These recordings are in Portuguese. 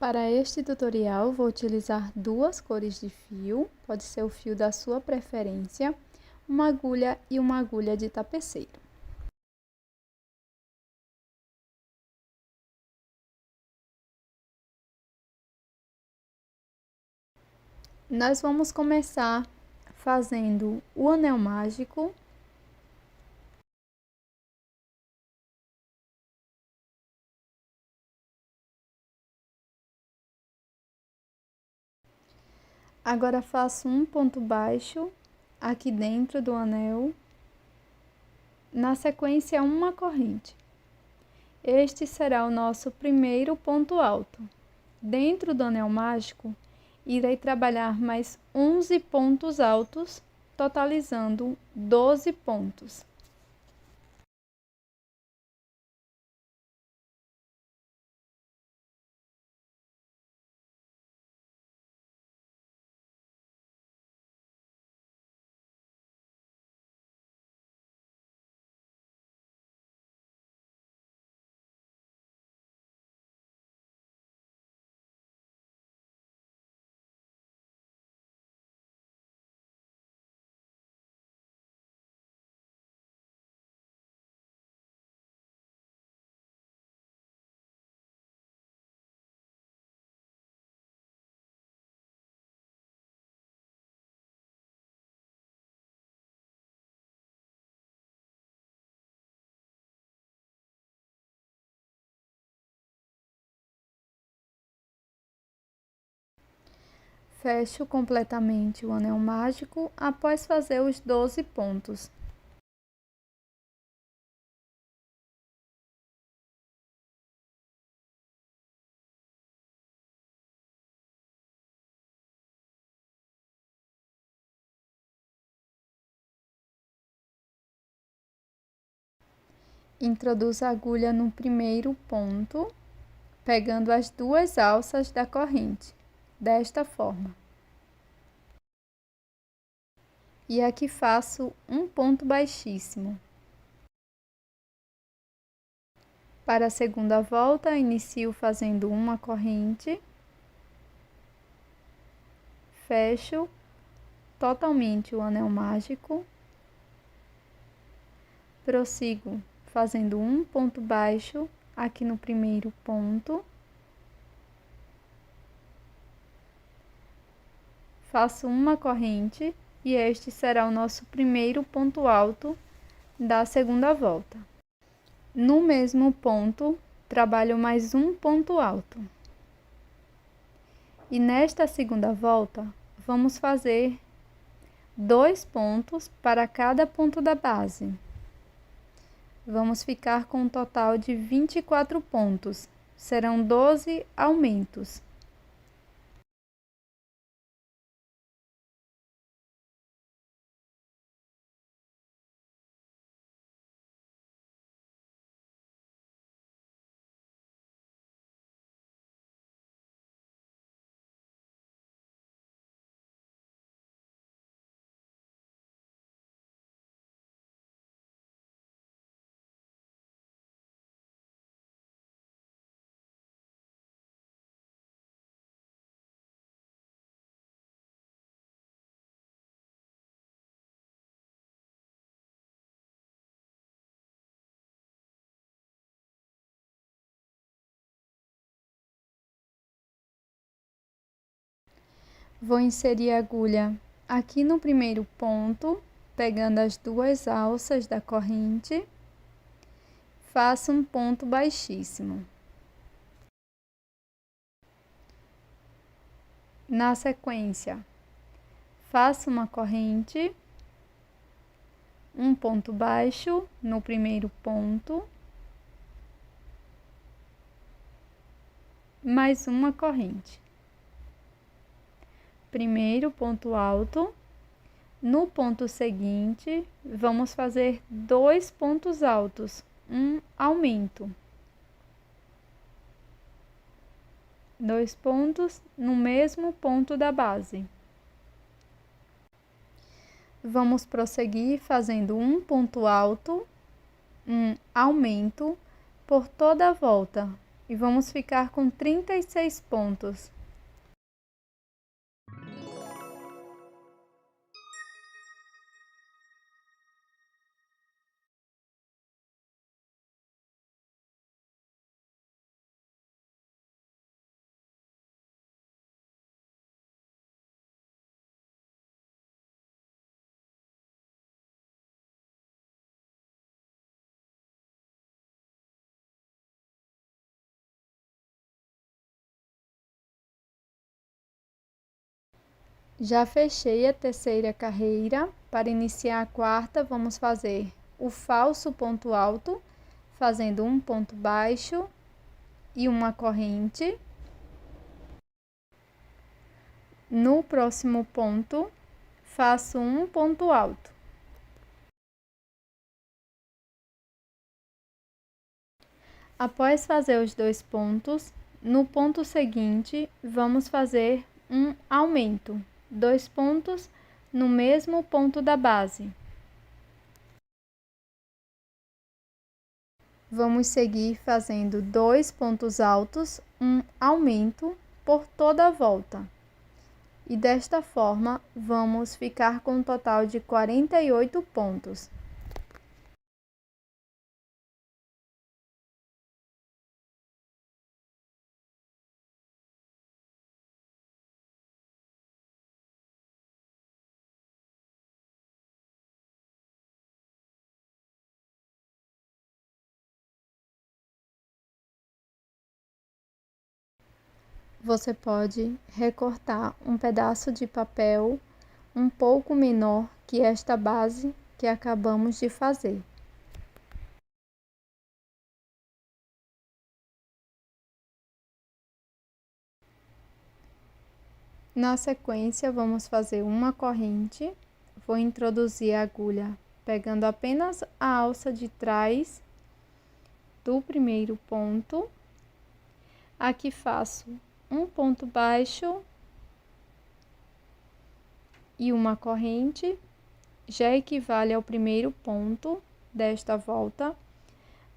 Para este tutorial, vou utilizar duas cores de fio, pode ser o fio da sua preferência, uma agulha e uma agulha de tapeceiro. Nós vamos começar fazendo o anel mágico. Agora faço um ponto baixo aqui dentro do anel, na sequência uma corrente. Este será o nosso primeiro ponto alto. Dentro do anel mágico, irei trabalhar mais 11 pontos altos, totalizando 12 pontos. Fecho completamente o anel mágico após fazer os 12 pontos. Introduzo a agulha no primeiro ponto, pegando as duas alças da corrente, desta forma. E aqui faço um ponto baixíssimo. Para a segunda volta, inicio fazendo uma corrente, fecho totalmente o anel mágico, prossigo fazendo um ponto baixo aqui no primeiro ponto, faço uma corrente e este será o nosso primeiro ponto alto da segunda volta. No mesmo ponto, trabalho mais um ponto alto. E nesta segunda volta, vamos fazer 2 pontos para cada ponto da base. Vamos ficar com um total de 24 pontos. Serão 12 aumentos. Vou inserir a agulha aqui no primeiro ponto, pegando as duas alças da corrente, faço um ponto baixíssimo. Na sequência, faço uma corrente, um ponto baixo no primeiro ponto, mais uma corrente. Primeiro ponto alto. No ponto seguinte, vamos fazer 2 pontos altos, um aumento. 2 pontos no mesmo ponto da base. Vamos prosseguir fazendo um ponto alto, um aumento por toda a volta, e vamos ficar com 36 pontos. Já fechei a terceira carreira. Para iniciar a quarta, vamos fazer o falso ponto alto, fazendo um ponto baixo e uma corrente. No próximo ponto, faço um ponto alto. Após fazer os 2 pontos, no ponto seguinte, vamos fazer um aumento, 2 pontos no mesmo ponto da base. Vamos seguir fazendo 2 pontos altos, um aumento por toda a volta. E desta forma, vamos ficar com um total de 48 pontos. Você pode recortar um pedaço de papel um pouco menor que esta base que acabamos de fazer. Na sequência, vamos fazer uma corrente. Vou introduzir a agulha pegando apenas a alça de trás do primeiro ponto. Aqui faço um ponto baixo e uma corrente, já equivale ao primeiro ponto desta volta.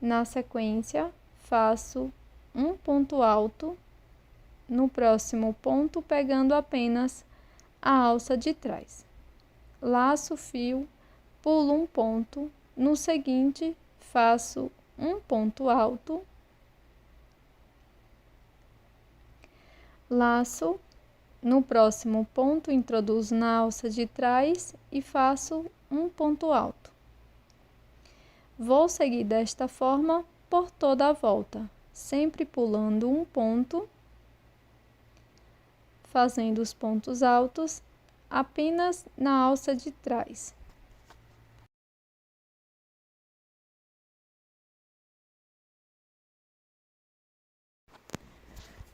Na sequência, faço um ponto alto no próximo ponto, pegando apenas a alça de trás. Laço o fio, pulo um ponto, no seguinte, faço um ponto alto, laço, no próximo ponto, introduzo na alça de trás e faço um ponto alto. Vou seguir desta forma por toda a volta, sempre pulando um ponto, fazendo os pontos altos apenas na alça de trás.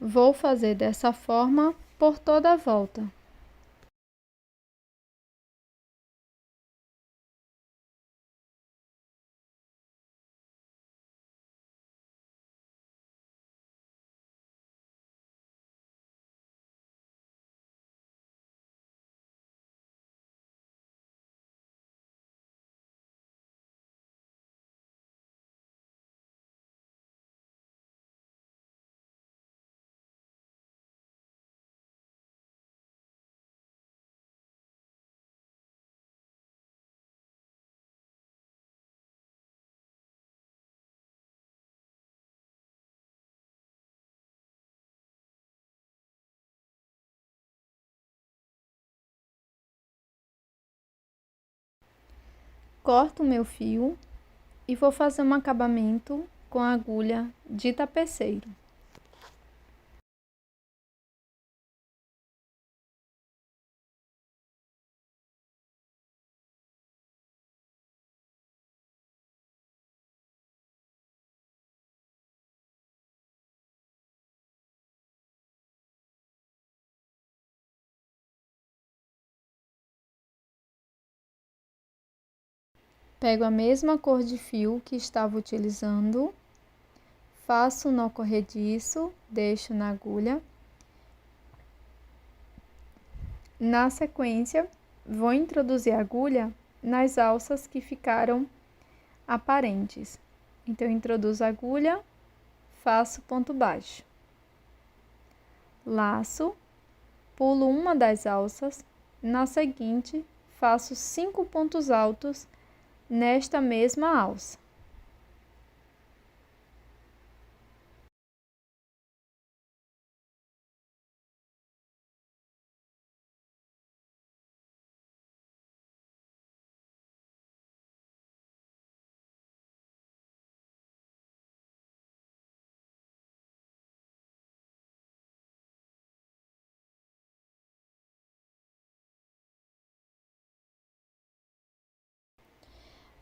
Vou fazer dessa forma por toda a volta. Corto o meu fio e vou fazer um acabamento com a agulha de tapeceiro. Pego a mesma cor de fio que estava utilizando, faço um nó corrediço, deixo na agulha. Na sequência, vou introduzir a agulha nas alças que ficaram aparentes. Então, introduzo a agulha, faço ponto baixo. Laço, pulo uma das alças, na seguinte, faço 5 pontos altos nesta mesma alça.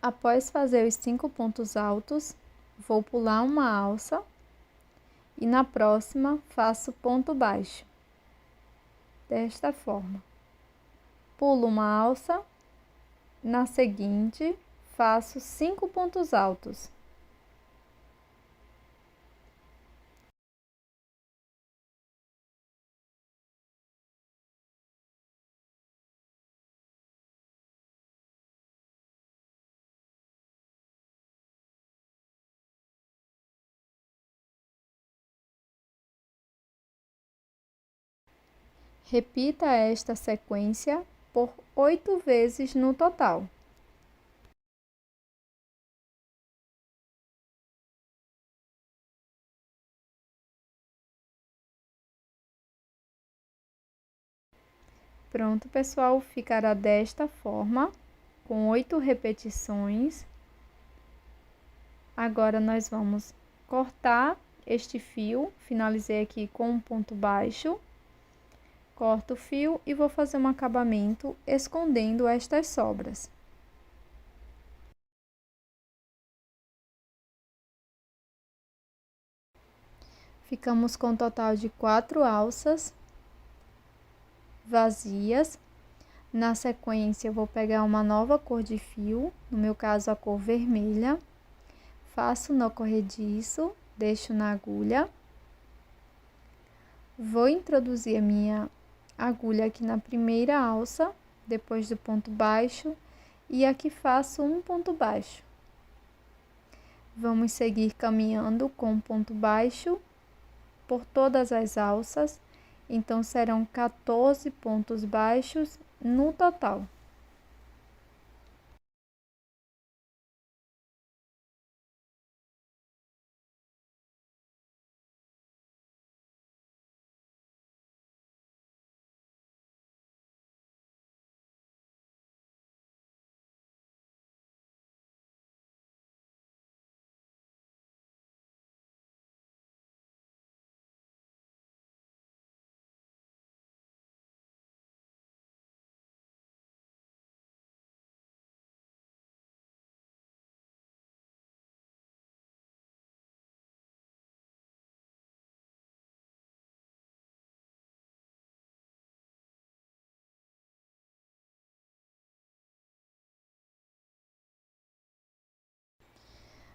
Após fazer os 5 pontos altos, vou pular uma alça e na próxima faço ponto baixo. Desta forma. Pulo uma alça, na seguinte faço 5 pontos altos. Repita esta sequência por 8 vezes no total. Pronto, pessoal, ficará desta forma, com 8 repetições. Agora, nós vamos cortar este fio, finalizei aqui com um ponto baixo. Corto o fio e vou fazer um acabamento escondendo estas sobras. Ficamos com um total de 4 alças vazias. Na sequência, eu vou pegar uma nova cor de fio, no meu caso a cor vermelha. Faço nó corrediço, deixo na agulha. Vou introduzir a minha agulha aqui na primeira alça, depois do ponto baixo, e aqui faço um ponto baixo. Vamos seguir caminhando com ponto baixo por todas as alças, então serão 14 pontos baixos no total.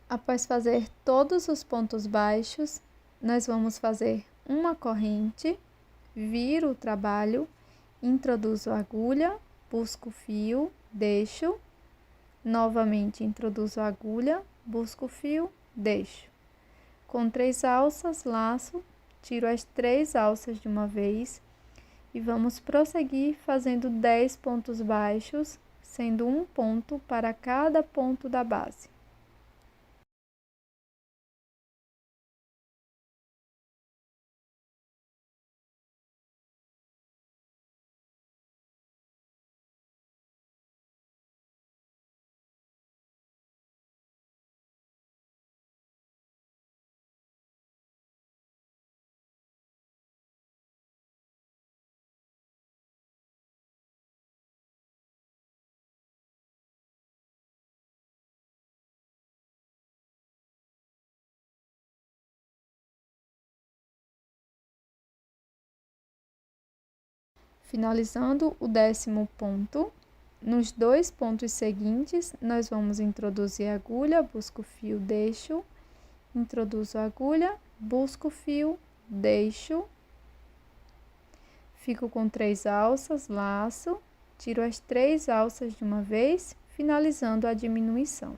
Após fazer todos os pontos baixos, nós vamos fazer uma corrente, viro o trabalho, introduzo a agulha, busco o fio, deixo, novamente introduzo a agulha, busco o fio, deixo. Com 3 alças, laço, tiro as 3 alças de uma vez e vamos prosseguir fazendo 10 pontos baixos, sendo um ponto para cada ponto da base. Finalizando o 10º ponto, nos 2 pontos seguintes, nós vamos introduzir a agulha, busco o fio, deixo, introduzo a agulha, busco o fio, deixo, fico com 3 alças, laço, tiro as 3 alças de uma vez, finalizando a diminuição.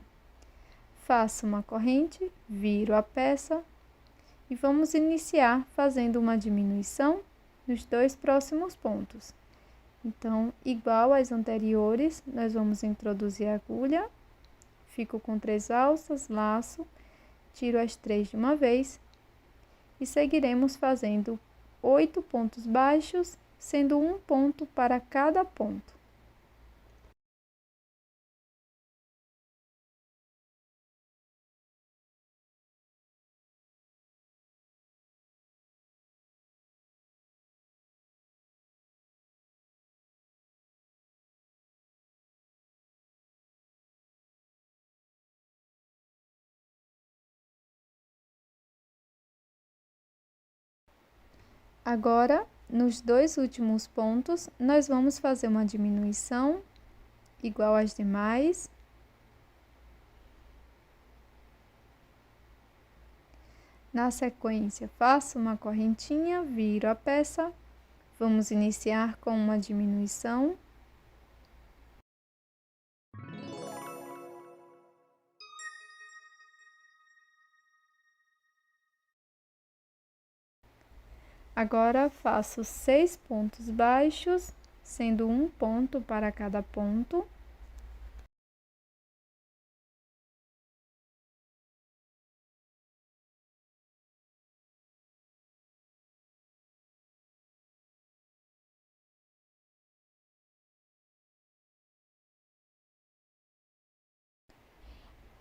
Faço uma corrente, viro a peça E vamos iniciar fazendo uma diminuição nos 2 próximos pontos. Então, igual às anteriores, nós vamos introduzir a agulha, fico com 3 alças, laço, tiro as 3 de uma vez e seguiremos fazendo 8 pontos baixos, sendo um ponto para cada ponto. Agora, nos 2 últimos pontos, nós vamos fazer uma diminuição igual às demais. Na sequência, faço uma correntinha, viro a peça. Vamos iniciar com uma diminuição. Agora, faço 6 pontos baixos, sendo um ponto para cada ponto.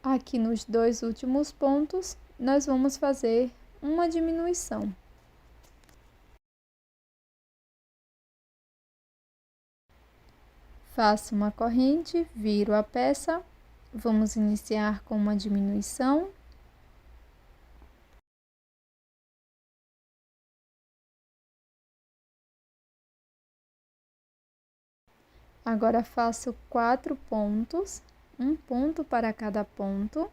Aqui nos 2 últimos pontos, nós vamos fazer uma diminuição. Faço uma corrente, viro a peça, vamos iniciar com uma diminuição. Agora faço 4 pontos, um ponto para cada ponto.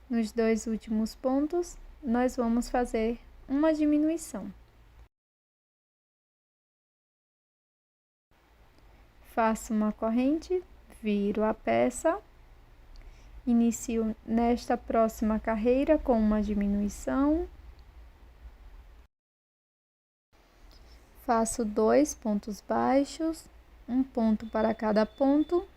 Nos 2 últimos pontos, nós vamos fazer uma diminuição. Faço uma corrente, viro a peça, inicio nesta próxima carreira com uma diminuição. Faço 2 pontos baixos, um ponto para cada ponto.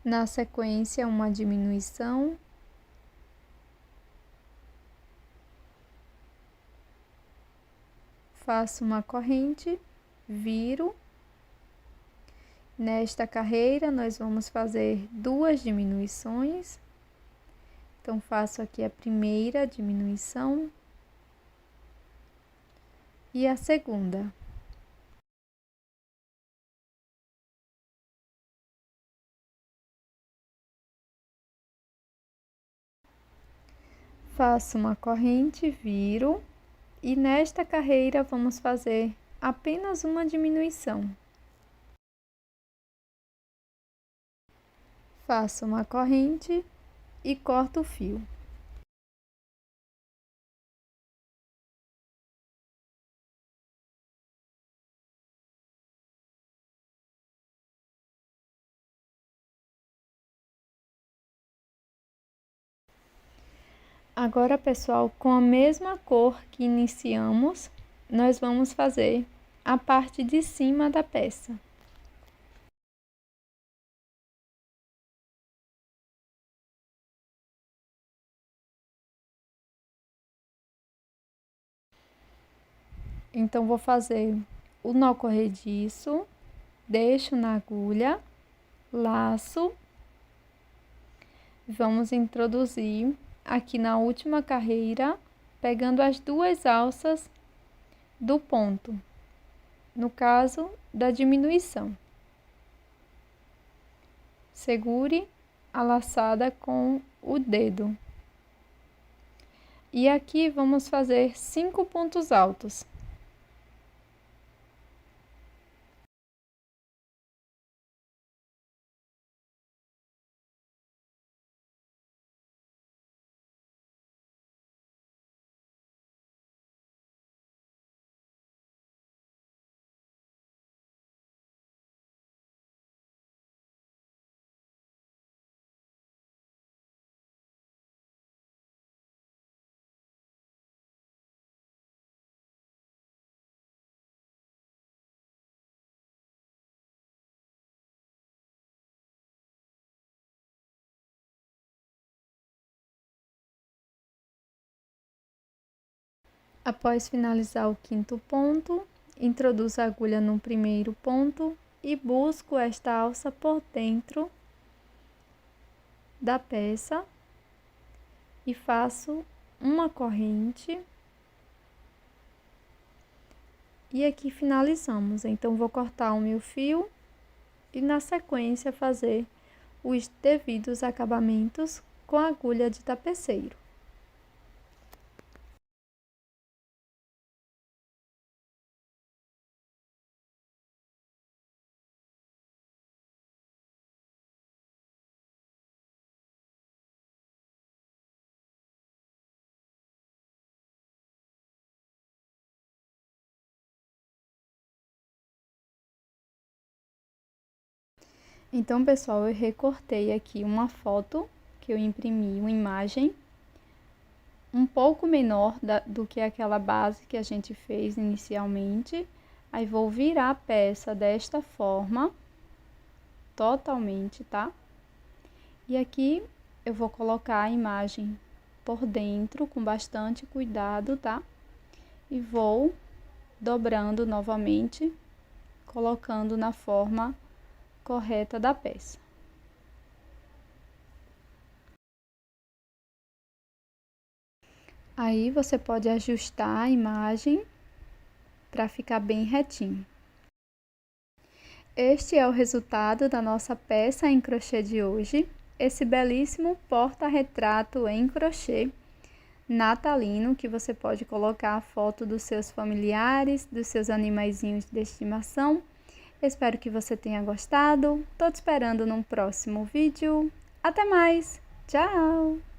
Na sequência, uma diminuição. Faço uma corrente, viro. Nesta carreira, nós vamos fazer 2 diminuições. Então, faço aqui a primeira diminuição e a segunda. Faço uma corrente, viro, e nesta carreira vamos fazer apenas uma diminuição. Faço uma corrente e corto o fio. Agora, pessoal, com a mesma cor que iniciamos, nós vamos fazer a parte de cima da peça. Então, vou fazer o nó corrediço, deixo na agulha, laço, vamos introduzir aqui na última carreira, pegando as 2 alças do ponto, no caso da diminuição. Segure a laçada com o dedo. E aqui vamos fazer 5 pontos altos. Após finalizar o 5º ponto, introduzo a agulha no primeiro ponto e busco esta alça por dentro da peça e faço uma corrente. E aqui finalizamos. Então, vou cortar o meu fio e na sequência fazer os devidos acabamentos com a agulha de tapeceiro. Então, pessoal, eu recortei aqui uma foto que eu imprimi, uma imagem um pouco menor do que aquela base que a gente fez inicialmente. Aí, vou virar a peça desta forma, totalmente, tá? E aqui eu vou colocar a imagem por dentro com bastante cuidado, tá? E vou dobrando novamente, colocando na forma correta da peça. Aí você pode ajustar a imagem para ficar bem retinho. Este é o resultado da nossa peça em crochê de hoje. Esse belíssimo porta-retrato em crochê natalino, que você pode colocar a foto dos seus familiares, dos seus animaizinhos de estimação. Espero que você tenha gostado. Tô te esperando num próximo vídeo. Até mais! Tchau!